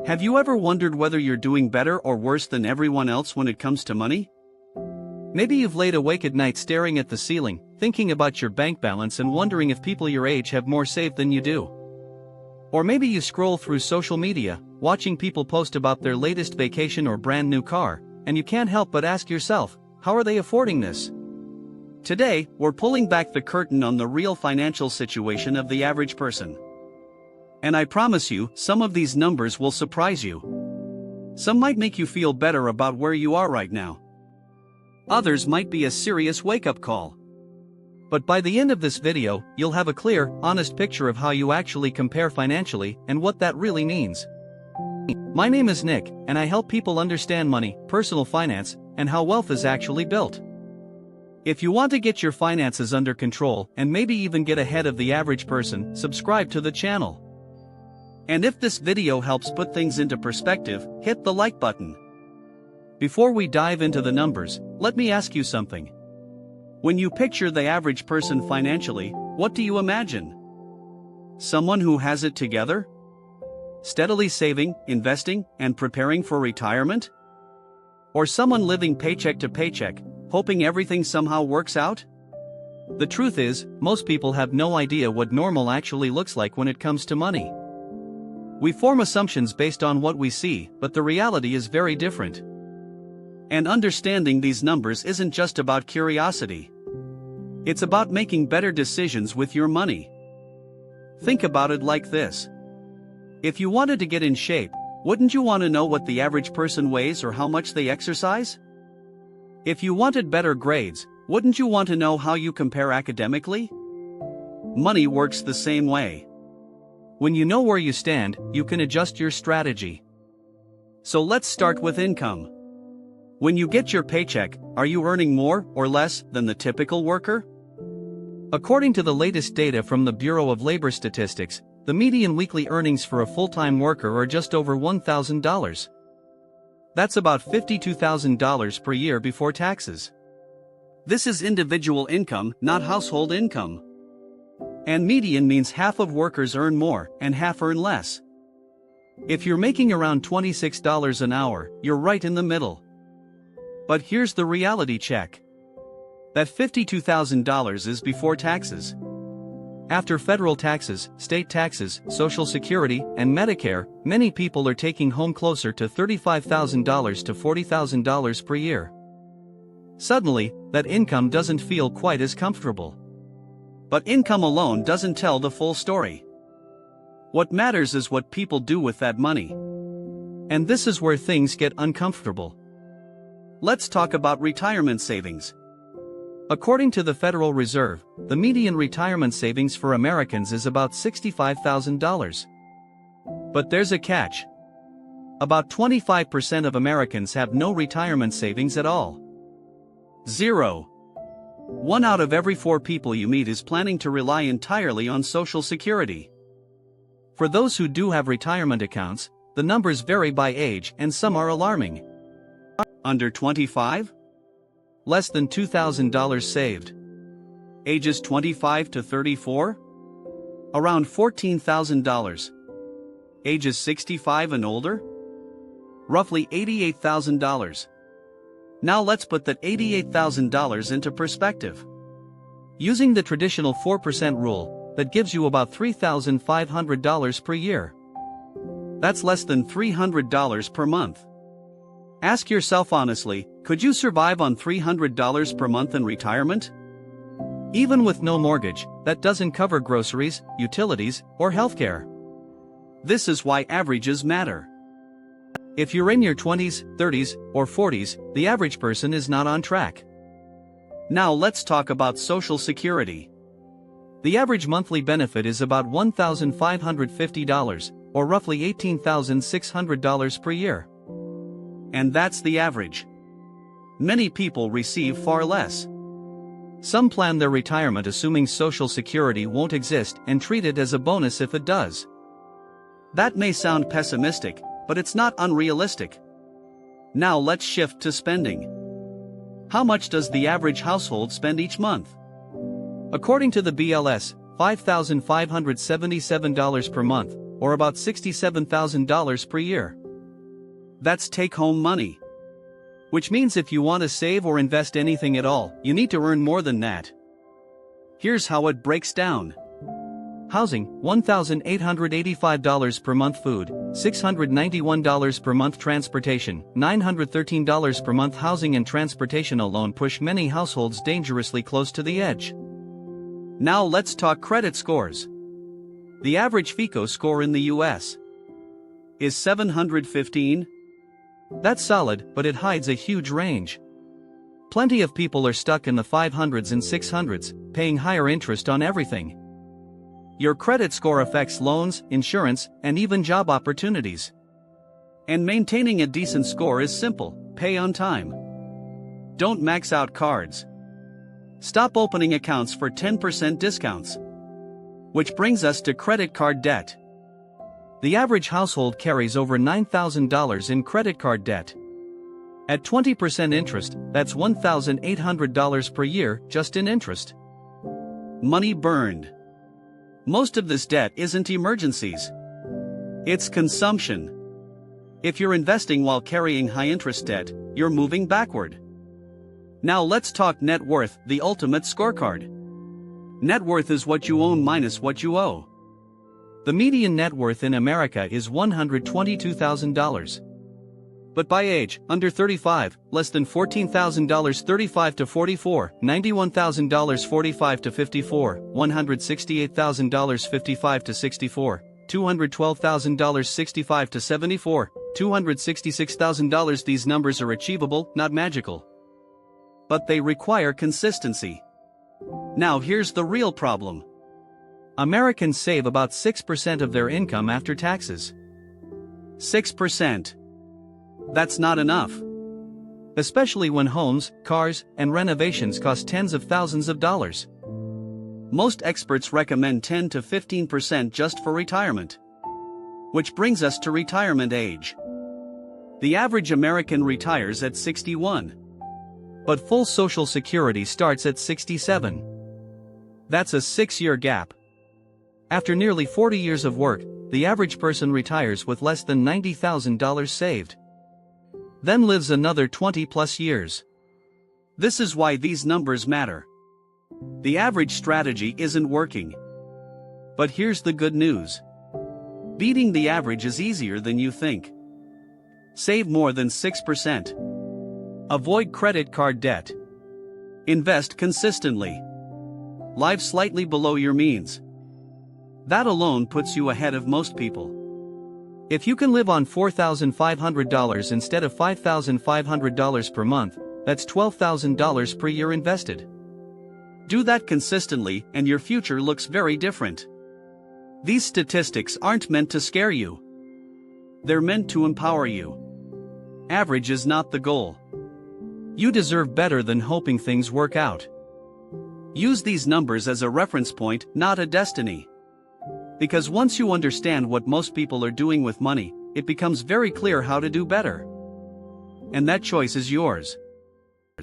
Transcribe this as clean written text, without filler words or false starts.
Have you ever wondered whether you're doing better or worse than everyone else when it comes to money? Maybe you've laid awake at night staring at the ceiling, thinking about your bank balance and wondering if people your age have more saved than you do. Or maybe you scroll through social media, watching people post about their latest vacation or brand new car, and you can't help but ask yourself, how are they affording this? Today, we're pulling back the curtain on the real financial situation of the average person. And I promise you, some of these numbers will surprise you. Some might make you feel better about where you are right now. Others might be a serious wake-up call. But by the end of this video, you'll have a clear, honest picture of how you actually compare financially and what that really means. My name is Nick, and I help people understand money, personal finance, and how wealth is actually built. If you want to get your finances under control and maybe even get ahead of the average person, subscribe to the channel. And if this video helps put things into perspective, hit the like button. Before we dive into the numbers, let me ask you something. When you picture the average person financially, what do you imagine? Someone who has it together? Steadily saving, investing, and preparing for retirement? Or someone living paycheck to paycheck, hoping everything somehow works out? The truth is, most people have no idea what normal actually looks like when it comes to money. We form assumptions based on what we see, but the reality is very different. And understanding these numbers isn't just about curiosity. It's about making better decisions with your money. Think about it like this. If you wanted to get in shape, wouldn't you want to know what the average person weighs or how much they exercise? If you wanted better grades, wouldn't you want to know how you compare academically? Money works the same way. When you know where you stand, you can adjust your strategy. So let's start with income. When you get your paycheck, are you earning more or less than the typical worker? According to the latest data from the Bureau of Labor Statistics, the median weekly earnings for a full-time worker are just over $1,000. That's about $52,000 per year before taxes. This is individual income, not household income. And median means half of workers earn more and half earn less. If you're making around $26 an hour, you're right in the middle. But here's the reality check. That $52,000 is before taxes. After federal taxes, state taxes, Social Security, and Medicare, many people are taking home closer to $35,000 to $40,000 per year. Suddenly, that income doesn't feel quite as comfortable. But income alone doesn't tell the full story. What matters is what people do with that money. And this is where things get uncomfortable. Let's talk about retirement savings. According to the Federal Reserve, the median retirement savings for Americans is about $65,000. But there's a catch. About 25% of Americans have no retirement savings at all. Zero. 1 out of every 4 people you meet is planning to rely entirely on Social Security. For those who do have retirement accounts, the numbers vary by age and some are alarming. Under 25? Less than $2,000 saved. Ages 25 to 34? Around $14,000. Ages 65 and older? Roughly $88,000. Now let's put that $88,000 into perspective. Using the traditional 4% rule, that gives you about $3,500 per year. That's less than $300 per month. Ask yourself honestly, could you survive on $300 per month in retirement? Even with no mortgage, that doesn't cover groceries, utilities, or healthcare. This is why averages matter. If you're in your 20s, 30s, or 40s, the average person is not on track. Now let's talk about Social Security. The average monthly benefit is about $1,550, or roughly $18,600 per year. And that's the average. Many people receive far less. Some plan their retirement assuming Social Security won't exist and treat it as a bonus if it does. That may sound pessimistic, but it's not unrealistic. Now let's shift to spending. How much does the average household spend each month? According to the BLS, $5,577 per month, or about $67,000 per year. That's take-home money. Which means if you want to save or invest anything at all, you need to earn more than that. Here's how it breaks down. Housing, $1,885 per month. Food, $691 per month. Transportation, $913 per month. Housing and transportation alone push many households dangerously close to the edge. Now let's talk credit scores. The average FICO score in the US is 715. That's solid, but it hides a huge range. Plenty of people are stuck in the 500s and 600s, paying higher interest on everything. Your credit score affects loans, insurance, and even job opportunities. And maintaining a decent score is simple: pay on time. Don't max out cards. Stop opening accounts for 10% discounts. Which brings us to credit card debt. The average household carries over $9,000 in credit card debt. At 20% interest, that's $1,800 per year just in interest. Money burned. Most of this debt isn't emergencies. It's consumption. If you're investing while carrying high-interest debt, you're moving backward. Now let's talk net worth, the ultimate scorecard. Net worth is what you own minus what you owe. The median net worth in America is $122,000. But by age, under 35, less than $14,000, 35 to 44, $91,000, 45 to 54, $168,000, 55 to 64, $212,000, 65 to 74, $266,000. These numbers are achievable, not magical. But they require consistency. Now here's the real problem. Americans save about 6% of their income after taxes. 6%. That's not enough. Especially when homes, cars, and renovations cost tens of thousands of dollars. Most experts recommend 10 to 15% just for retirement. Which brings us to retirement age. The average American retires at 61. But full Social Security starts at 67. That's a 6-year gap. After nearly 40 years of work, the average person retires with less than $90,000 saved. Then lives another 20+ years. This is why these numbers matter. The average strategy isn't working. But here's the good news. Beating the average is easier than you think. Save more than 6%. Avoid credit card debt. Invest consistently. Live slightly below your means. That alone puts you ahead of most people. If you can live on $4,500 instead of $5,500 per month, that's $12,000 per year invested. Do that consistently and your future looks very different. These statistics aren't meant to scare you. They're meant to empower you. Average is not the goal. You deserve better than hoping things work out. Use these numbers as a reference point, not a destiny. Because once you understand what most people are doing with money, it becomes very clear how to do better. And that choice is yours.